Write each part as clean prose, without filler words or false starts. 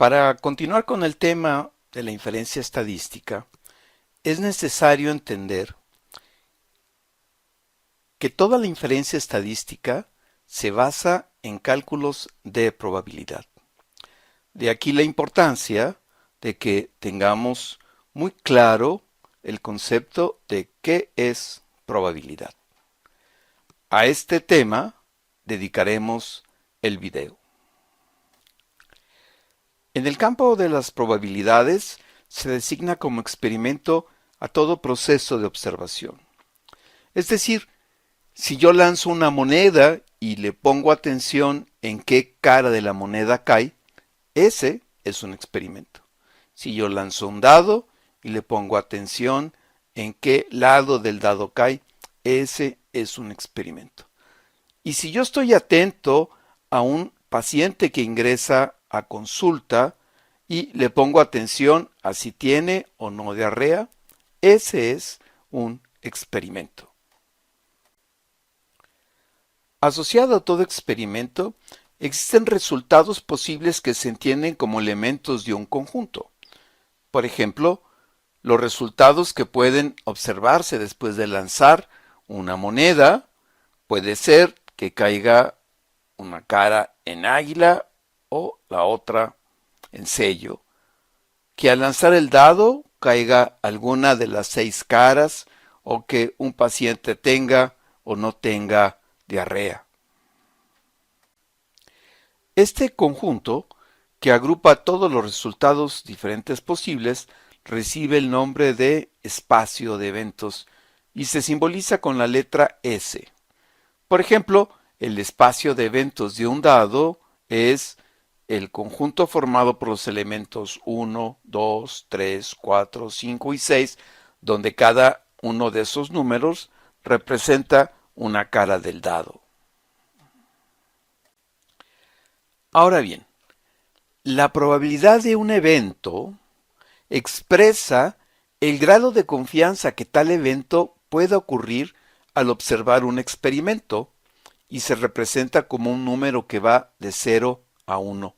Para continuar con el tema de la inferencia estadística, es necesario entender que toda la inferencia estadística se basa en cálculos de probabilidad. De aquí la importancia de que tengamos muy claro el concepto de qué es probabilidad. A este tema dedicaremos el video. En el campo de las probabilidades se designa como experimento a todo proceso de observación. Es decir, si yo lanzo una moneda y le pongo atención en qué cara de la moneda cae, ese es un experimento. Si yo lanzo un dado y le pongo atención en qué lado del dado cae, ese es un experimento. Y si yo estoy atento a un paciente que ingresa a consulta y le pongo atención a si tiene o no diarrea, ese es un experimento. Asociado a todo experimento, existen resultados posibles que se entienden como elementos de un conjunto. Por ejemplo, los resultados que pueden observarse después de lanzar una moneda puede ser que caiga una cara en águila o la otra en sello, que al lanzar el dado caiga alguna de las 6 caras o que un paciente tenga o no tenga diarrea. Este conjunto, que agrupa todos los resultados diferentes posibles, recibe el nombre de espacio de eventos y se simboliza con la letra S. Por ejemplo, el espacio de eventos de un dado es el conjunto formado por los elementos 1, 2, 3, 4, 5 y 6, donde cada uno de esos números representa una cara del dado. Ahora bien, la probabilidad de un evento expresa el grado de confianza que tal evento pueda ocurrir al observar un experimento y se representa como un número que va de 0 a 1.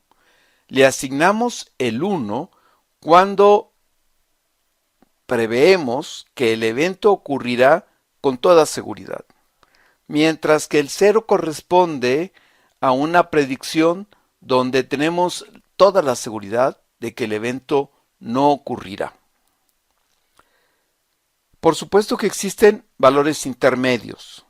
Le asignamos el 1 cuando preveemos que el evento ocurrirá con toda seguridad, mientras que el 0 corresponde a una predicción donde tenemos toda la seguridad de que el evento no ocurrirá. Por supuesto que existen valores intermedios,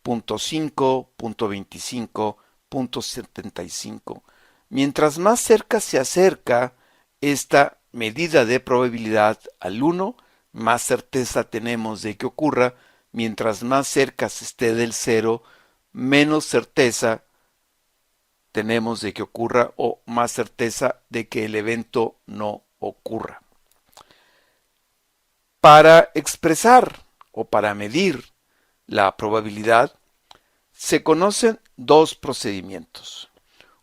0.5, 0.25, 0.75. Mientras más cerca se acerca esta medida de probabilidad al 1, más certeza tenemos de que ocurra. Mientras más cerca se esté del 0, menos certeza tenemos de que ocurra o más certeza de que el evento no ocurra. Para expresar o para medir la probabilidad, se conocen dos procedimientos.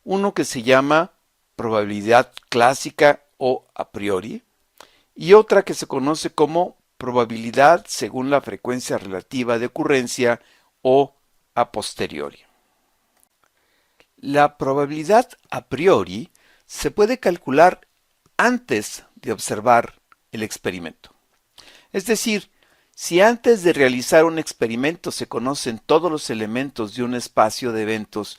Uno que se llama probabilidad clásica o a priori y otra que se conoce como probabilidad según la frecuencia relativa de ocurrencia o a posteriori. La probabilidad a priori se puede calcular antes de observar el experimento. Es decir, si antes de realizar un experimento se conocen todos los elementos de un espacio de eventos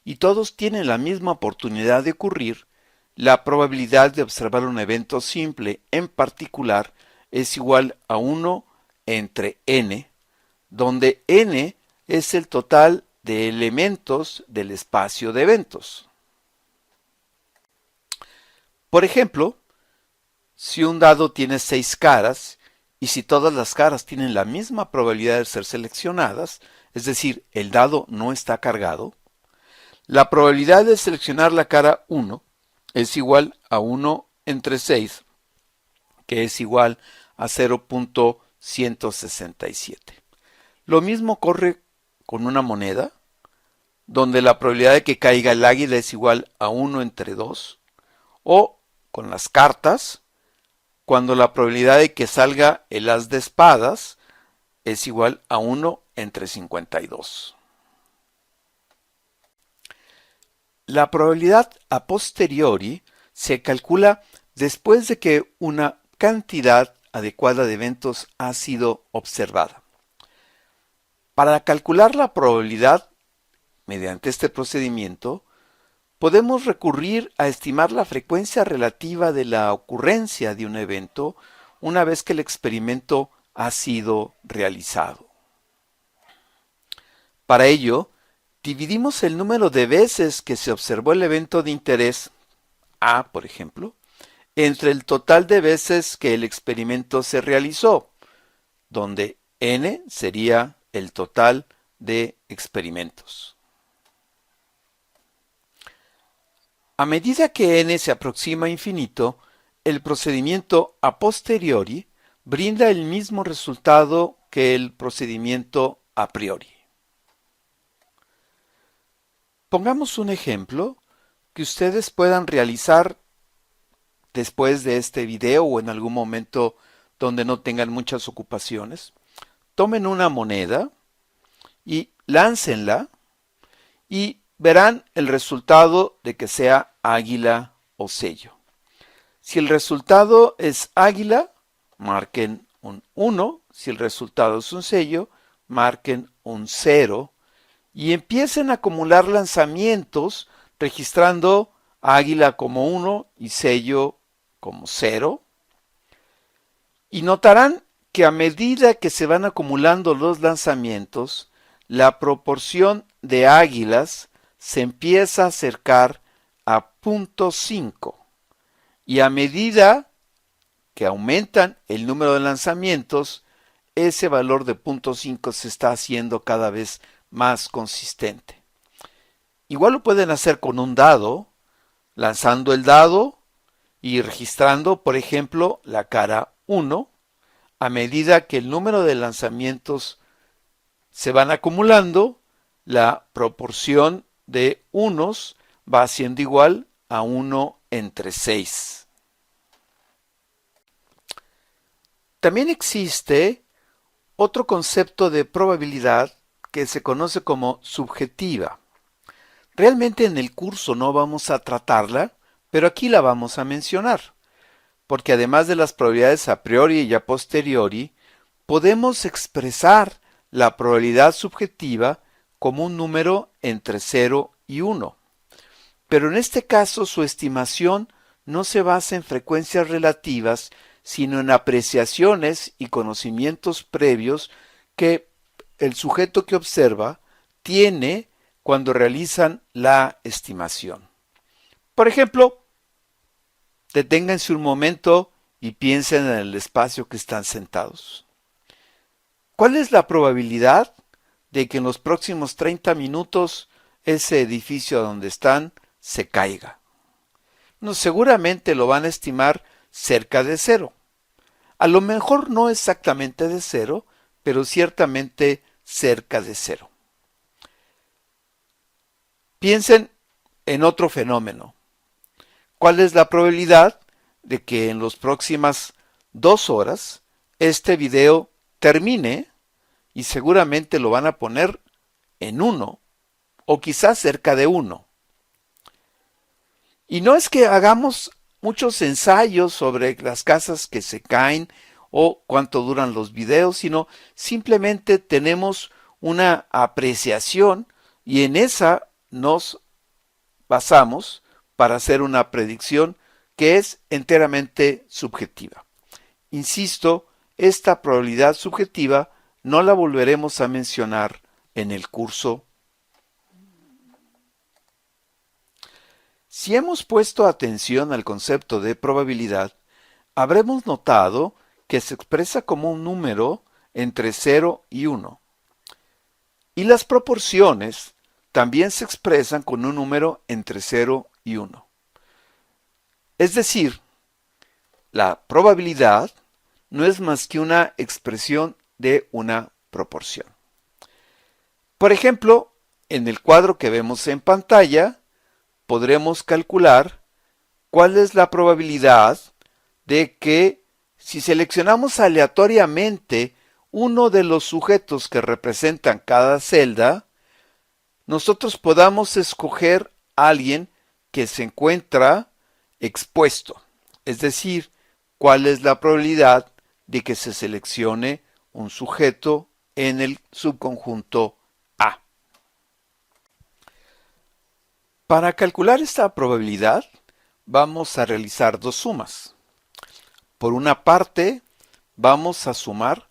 y todos tienen la misma oportunidad de ocurrir, la probabilidad de observar un evento simple en particular es igual a 1 entre n, donde n es el total de elementos del espacio de eventos. Por ejemplo, si un dado tiene 6 caras y si todas las caras tienen la misma probabilidad de ser seleccionadas, es decir, el dado no está cargado, la probabilidad de seleccionar la cara 1 es igual a 1 entre 6, que es igual a 0.167. Lo mismo ocurre con una moneda, donde la probabilidad de que caiga el águila es igual a 1 entre 2, o con las cartas, cuando la probabilidad de que salga el as de espadas es igual a 1 entre 52. La probabilidad a posteriori se calcula después de que una cantidad adecuada de eventos ha sido observada. Para calcular la probabilidad mediante este procedimiento, podemos recurrir a estimar la frecuencia relativa de la ocurrencia de un evento una vez que el experimento ha sido realizado. Para ello, dividimos el número de veces que se observó el evento de interés, A, por ejemplo, entre el total de veces que el experimento se realizó, donde n sería el total de experimentos. A medida que n se aproxima a infinito, el procedimiento a posteriori brinda el mismo resultado que el procedimiento a priori. Pongamos un ejemplo que ustedes puedan realizar después de este video o en algún momento donde no tengan muchas ocupaciones. Tomen una moneda y láncenla y verán el resultado de que sea águila o sello. Si el resultado es águila, marquen un 1. Si el resultado es un sello, marquen un 0. Y empiecen a acumular lanzamientos registrando águila como 1 y sello como 0. Y notarán que a medida que se van acumulando los lanzamientos, la proporción de águilas se empieza a acercar a 0.5. Y a medida que aumentan el número de lanzamientos, ese valor de 0.5 se está haciendo cada vez más consistente. Igual lo pueden hacer con un dado, lanzando el dado y registrando, por ejemplo, la cara 1. A medida que el número de lanzamientos se van acumulando, la proporción de unos va siendo igual a 1 entre 6. También existe otro concepto de probabilidad que se conoce como subjetiva. Realmente en el curso no vamos a tratarla, pero aquí la vamos a mencionar, porque además de las probabilidades a priori y a posteriori, podemos expresar la probabilidad subjetiva como un número entre 0 y 1. Pero en este caso su estimación no se basa en frecuencias relativas, sino en apreciaciones y conocimientos previos que el sujeto que observa tiene cuando realizan la estimación. Por ejemplo, deténganse un momento y piensen en el espacio que están sentados. ¿Cuál es la probabilidad de que en los próximos 30 minutos ese edificio donde están se caiga? No, seguramente lo van a estimar cerca de 0. A lo mejor no exactamente de 0, pero ciertamente cerca de 0. Piensen en otro fenómeno. ¿Cuál es la probabilidad de que en las próximas 2 horas este video termine? Y seguramente lo van a poner en 1 o quizás cerca de 1. Y no es que hagamos muchos ensayos sobre las casas que se caen o cuánto duran los videos, sino simplemente tenemos una apreciación y en esa nos basamos para hacer una predicción que es enteramente subjetiva. Insisto, esta probabilidad subjetiva no la volveremos a mencionar en el curso. Si hemos puesto atención al concepto de probabilidad, habremos notado que se expresa como un número entre 0 y 1. Y las proporciones también se expresan con un número entre 0 y 1. Es decir, la probabilidad no es más que una expresión de una proporción. Por ejemplo, en el cuadro que vemos en pantalla, podremos calcular cuál es la probabilidad de que si seleccionamos aleatoriamente uno de los sujetos que representan cada celda, nosotros podamos escoger a alguien que se encuentra expuesto, es decir, cuál es la probabilidad de que se seleccione un sujeto en el subconjunto A. Para calcular esta probabilidad, vamos a realizar dos sumas. Por una parte, vamos a sumar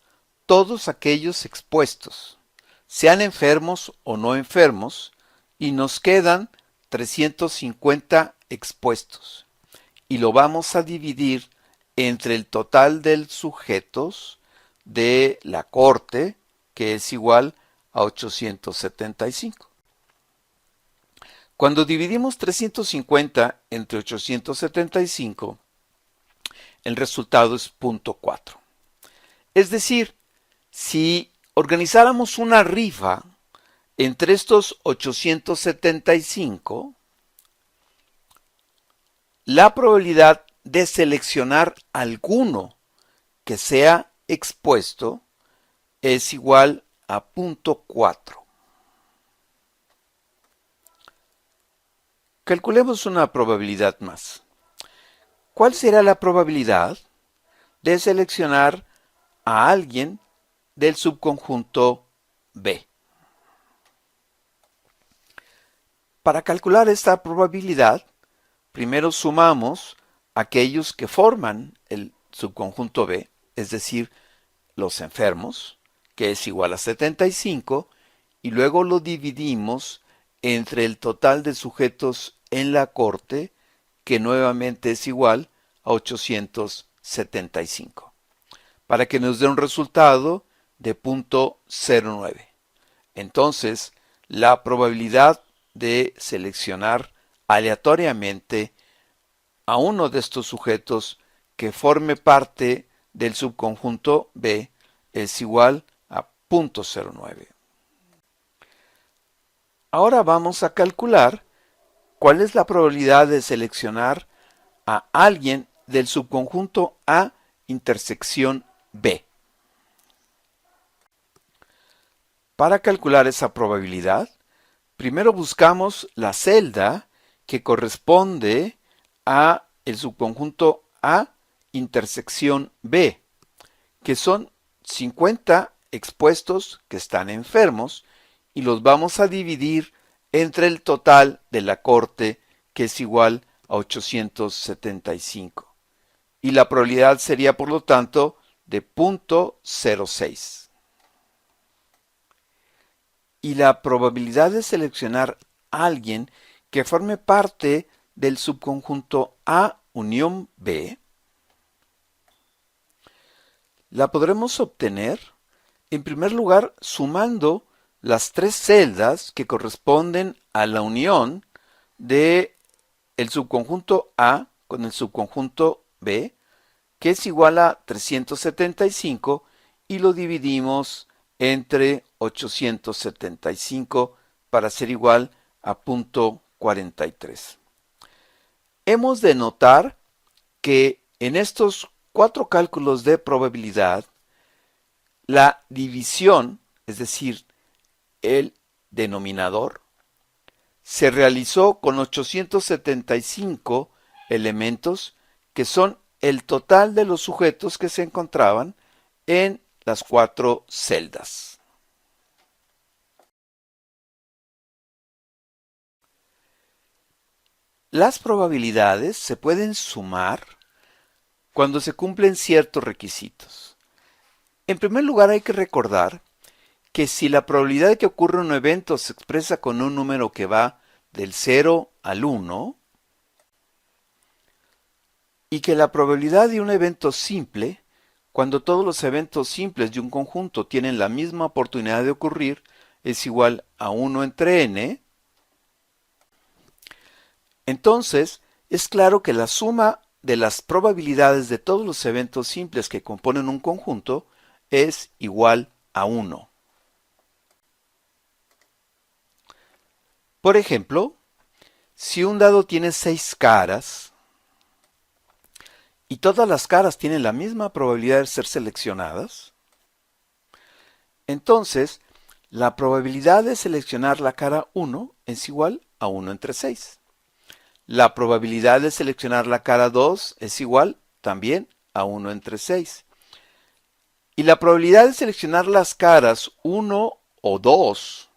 todos aquellos expuestos, sean enfermos o no enfermos, y nos quedan 350 expuestos. Y lo vamos a dividir entre el total de sujetos de la corte, que es igual a 875. Cuando dividimos 350 entre 875, el resultado es 0.4. Es decir, si organizáramos una rifa entre estos 875, la probabilidad de seleccionar alguno que sea expuesto es igual a 0.4. Calculemos una probabilidad más. ¿Cuál será la probabilidad de seleccionar a alguien del subconjunto B? Para calcular esta probabilidad, primero sumamos aquellos que forman el subconjunto B, es decir, los enfermos, que es igual a 75, y luego lo dividimos entre el total de sujetos en la corte, que nuevamente es igual a 875, para que nos dé un resultado de 0.09. Entonces, la probabilidad de seleccionar aleatoriamente a uno de estos sujetos que forme parte del subconjunto B es igual a 0.09. Ahora vamos a calcular cuál es la probabilidad de seleccionar a alguien del subconjunto A intersección B. Para calcular esa probabilidad, primero buscamos la celda que corresponde a el subconjunto A intersección B, que son 50 expuestos que están enfermos, y los vamos a dividir entre el total de la corte, que es igual a 875. Y la probabilidad sería, por lo tanto, de 0.06. Y la probabilidad de seleccionar a alguien que forme parte del subconjunto A unión B la podremos obtener, en primer lugar, sumando las tres celdas que corresponden a la unión de el subconjunto A con el subconjunto B, que es igual a 375, y lo dividimos entre 875 para ser igual a 0.43. Hemos de notar que en estos cuatro cálculos de probabilidad, la división, es decir, el denominador, se realizó con 875 elementos, que son el total de los sujetos que se encontraban en las cuatro celdas. Las probabilidades se pueden sumar cuando se cumplen ciertos requisitos. En primer lugar, hay que recordar que si la probabilidad de que ocurra un evento se expresa con un número que va del 0 al 1, y que la probabilidad de un evento simple, cuando todos los eventos simples de un conjunto tienen la misma oportunidad de ocurrir, es igual a 1 entre n, entonces es claro que la suma de las probabilidades de todos los eventos simples que componen un conjunto es igual a 1. Por ejemplo, si un dado tiene 6 caras y todas las caras tienen la misma probabilidad de ser seleccionadas, entonces la probabilidad de seleccionar la cara 1 es igual a 1 entre 6. La probabilidad de seleccionar la cara 2 es igual también a 1 entre 6. Y la probabilidad de seleccionar las caras 1 o 2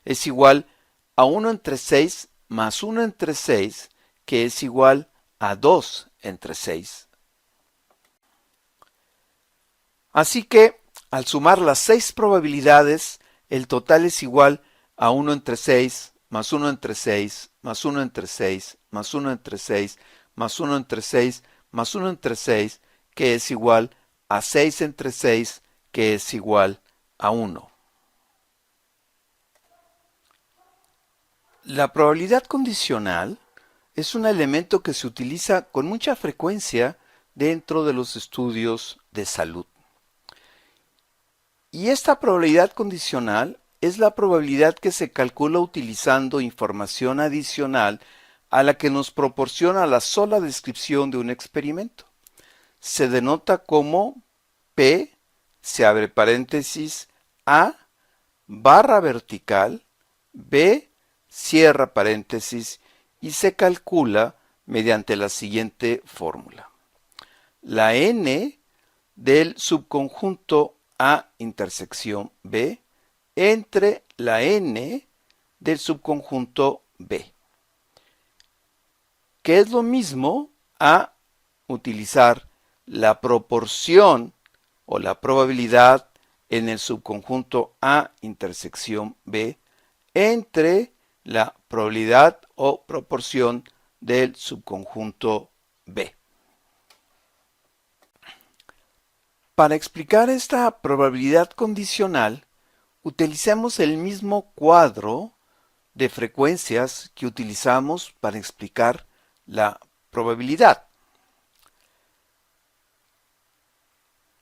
es igual a 1 entre 6 más 1 entre 6, que es igual a 2 entre 6. Así que, al sumar las 6 probabilidades, el total es igual a 1 entre 6, más 1 entre 6, más 1 entre 6, más 1 entre 6, más 1 entre 6, más 1 entre 6, que es igual a 6 entre 6, que es igual a 1. La probabilidad condicional es un elemento que se utiliza con mucha frecuencia dentro de los estudios de salud. Y esta probabilidad condicional es la probabilidad que se calcula utilizando información adicional a la que nos proporciona la sola descripción de un experimento. Se denota como P, se abre paréntesis, A, barra vertical, B, cierra paréntesis, y se calcula mediante la siguiente fórmula. La n del subconjunto A intersección B entre la n del subconjunto B, que es lo mismo a utilizar la proporción o la probabilidad en el subconjunto A intersección B entre la probabilidad o proporción del subconjunto B. Para explicar esta probabilidad condicional, utilicemos el mismo cuadro de frecuencias que utilizamos para explicar la probabilidad.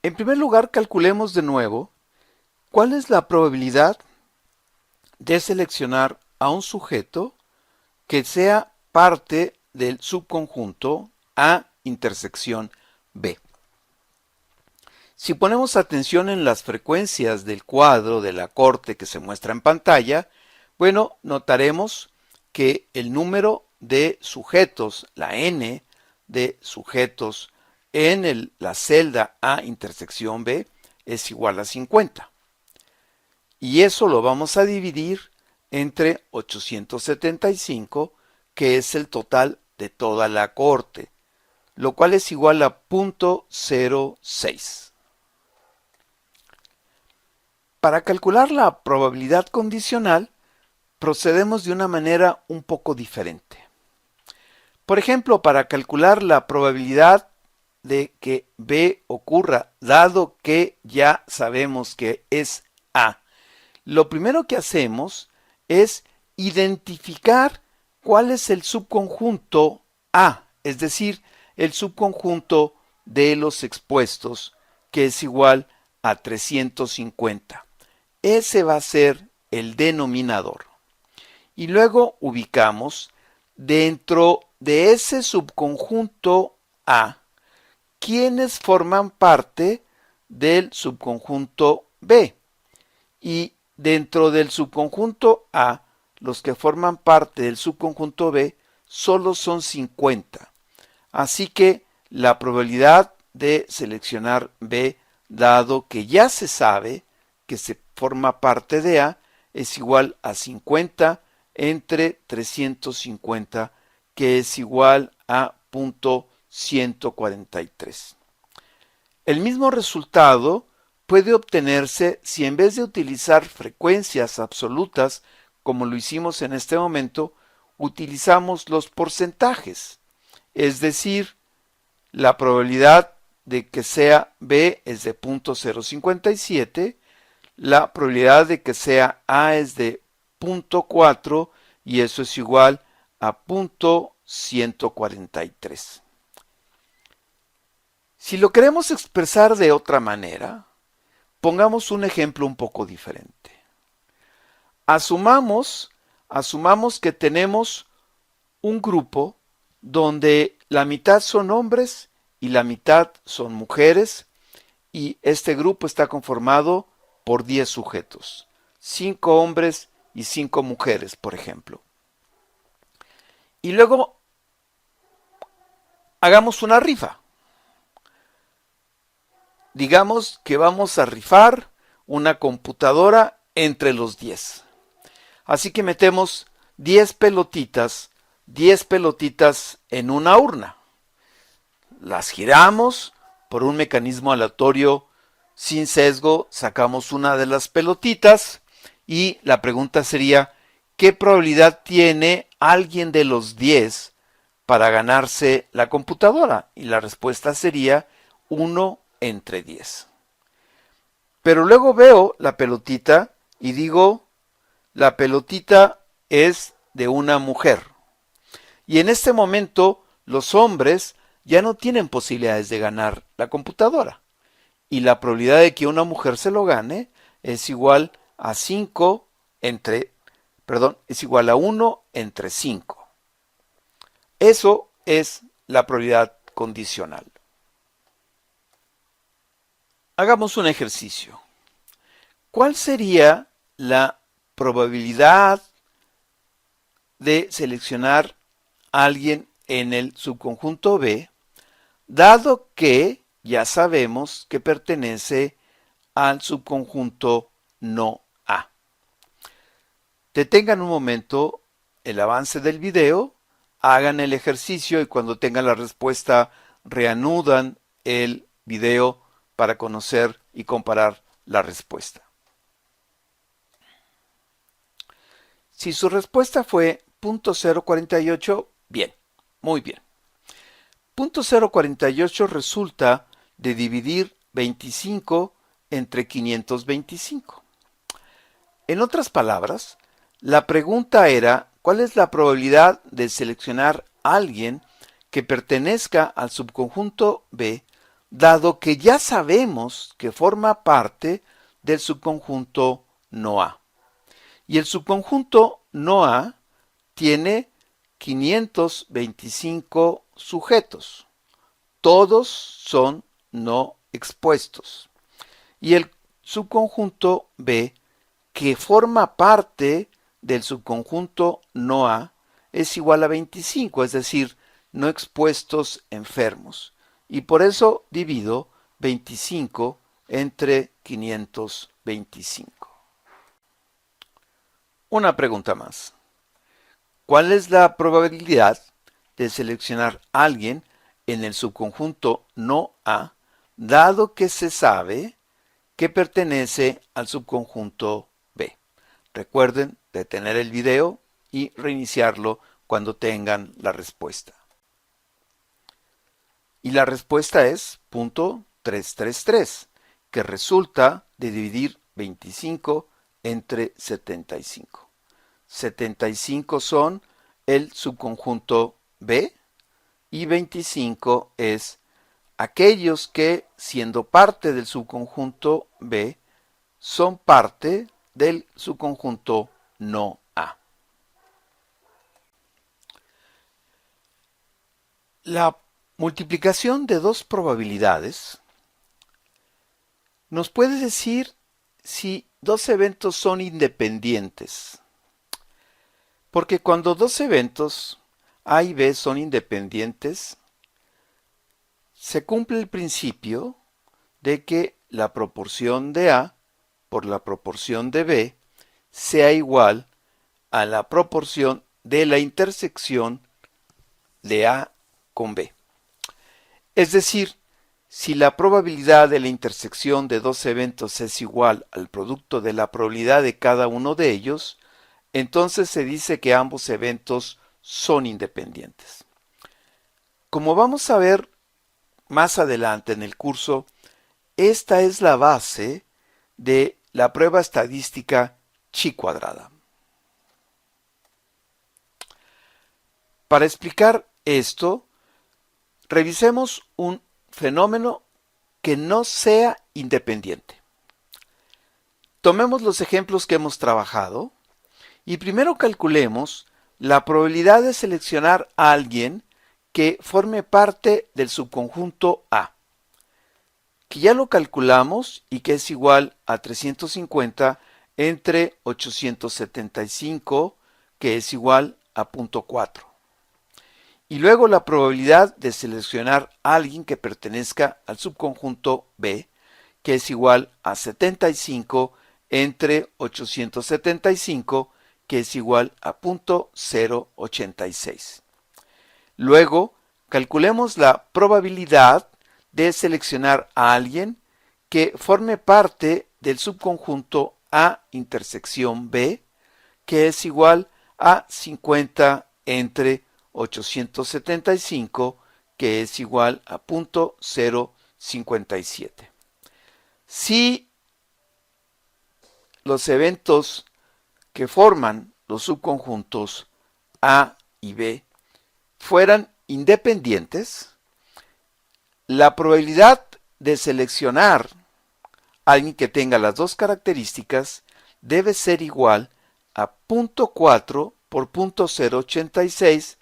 En primer lugar, calculemos de nuevo cuál es la probabilidad de seleccionar a un sujeto que sea parte del subconjunto A intersección B. Si ponemos atención en las frecuencias del cuadro de la corte que se muestra en pantalla, bueno, notaremos que el número de sujetos, la n de sujetos en la celda A intersección B es igual a 50. Y eso lo vamos a dividir entre 875, que es el total de toda la corte, lo cual es igual a 0.06. Para calcular la probabilidad condicional, procedemos de una manera un poco diferente. Por ejemplo, para calcular la probabilidad de que B ocurra, dado que ya sabemos que es A, lo primero que hacemos es identificar cuál es el subconjunto A, es decir, el subconjunto de los expuestos, que es igual a 350. Ese va a ser el denominador. Y luego ubicamos dentro de ese subconjunto A quienes forman parte del subconjunto B. Y dentro del subconjunto A, los que forman parte del subconjunto B solo son 50. Así que la probabilidad de seleccionar B, dado que ya se sabe que se forma parte de A, es igual a 50 entre 350, que es igual a 0.143. El mismo resultado puede obtenerse si en vez de utilizar frecuencias absolutas, como lo hicimos en este momento, utilizamos los porcentajes. Es decir, la probabilidad de que sea B es de 0.057, la probabilidad de que sea A es de 0.4 y eso es igual a 0.143. Si lo queremos expresar de otra manera, pongamos un ejemplo un poco diferente. Asumamos que tenemos un grupo donde la mitad son hombres y la mitad son mujeres, y este grupo está conformado por 10 sujetos, 5 hombres y 5 mujeres, por ejemplo. Y luego Hagamos una rifa. Digamos que vamos a rifar una computadora entre los 10. Así que metemos 10 pelotitas en una urna. Las giramos por un mecanismo aleatorio sin sesgo, sacamos una de las pelotitas y la pregunta sería, ¿qué probabilidad tiene alguien de los 10 para ganarse la computadora? Y la respuesta sería 1 entre 10. Pero luego veo la pelotita y digo, la pelotita es de una mujer. Y en este momento los hombres ya no tienen posibilidades de ganar la computadora. Y la probabilidad de que una mujer se lo gane es igual a 1 entre 5. Eso es la probabilidad condicional. Hagamos un ejercicio. ¿Cuál sería la probabilidad de seleccionar a alguien en el subconjunto B, dado que ya sabemos que pertenece al subconjunto no A? Detengan un momento el avance del video, hagan el ejercicio y cuando tengan la respuesta reanudan el video para conocer y comparar la respuesta. Si su respuesta fue .048, bien, muy bien. .048 resulta de dividir 25 entre 525. En otras palabras, la pregunta era, ¿cuál es la probabilidad de seleccionar a alguien que pertenezca al subconjunto B, dado que ya sabemos que forma parte del subconjunto no A? Y el subconjunto no A tiene 525 sujetos. Todos son no expuestos. Y el subconjunto B, que forma parte del subconjunto no A, es igual a 25, es decir, no expuestos enfermos. Y por eso divido 25 entre 525. Una pregunta más. ¿Cuál es la probabilidad de seleccionar a alguien en el subconjunto no A, dado que se sabe que pertenece al subconjunto B? Recuerden detener el video y reiniciarlo cuando tengan la respuesta. Y la respuesta es .333, que resulta de dividir 25 entre 75. 75 son el subconjunto B y 25 es aquellos que, siendo parte del subconjunto B, son parte del subconjunto no A. La multiplicación de dos probabilidades nos puede decir si dos eventos son independientes. Porque cuando dos eventos A y B son independientes, se cumple el principio de que la proporción de A por la proporción de B sea igual a la proporción de la intersección de A con B. Es decir, si la probabilidad de la intersección de dos eventos es igual al producto de la probabilidad de cada uno de ellos, entonces se dice que ambos eventos son independientes. Como vamos a ver más adelante en el curso, esta es la base de la prueba estadística chi cuadrada. Para explicar esto, revisemos un fenómeno que no sea independiente. Tomemos los ejemplos que hemos trabajado y primero calculemos la probabilidad de seleccionar a alguien que forme parte del subconjunto A, que ya lo calculamos y que es igual a 350 entre 875, que es igual a .4. y luego la probabilidad de seleccionar a alguien que pertenezca al subconjunto B, que es igual a 75 entre 875, que es igual a 0.086. Luego, calculemos la probabilidad de seleccionar a alguien que forme parte del subconjunto A intersección B, que es igual a 50 entre 875, que es igual a 0.057. Si los eventos que forman los subconjuntos A y B fueran independientes, la probabilidad de seleccionar a alguien que tenga las dos características debe ser igual a 0.4 por 0.086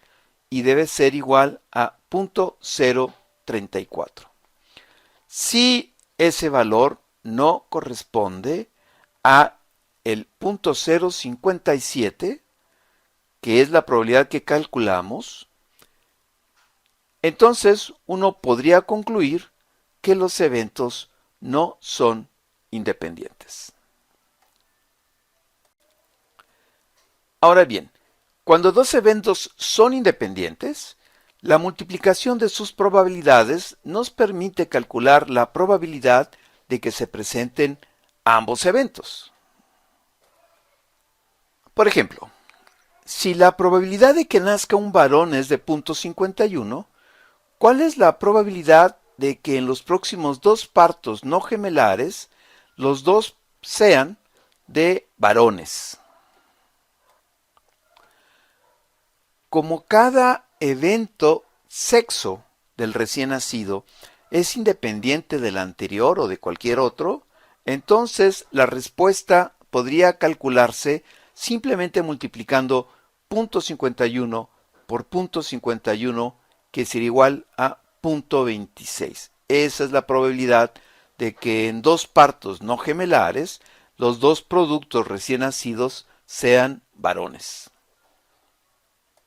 y debe ser igual a 0.034. Si ese valor no corresponde a el 0.057, que es la probabilidad que calculamos, entonces uno podría concluir que los eventos no son independientes. Ahora bien, cuando dos eventos son independientes, la multiplicación de sus probabilidades nos permite calcular la probabilidad de que se presenten ambos eventos. Por ejemplo, si la probabilidad de que nazca un varón es de 0.51, ¿cuál es la probabilidad de que en los próximos dos partos no gemelares los dos sean de varones? Como cada evento sexo del recién nacido es independiente del anterior o de cualquier otro, entonces la respuesta podría calcularse simplemente multiplicando 0.51 por 0.51, que sería igual a 0.26. Esa es la probabilidad de que en dos partos no gemelares los dos productos recién nacidos sean varones.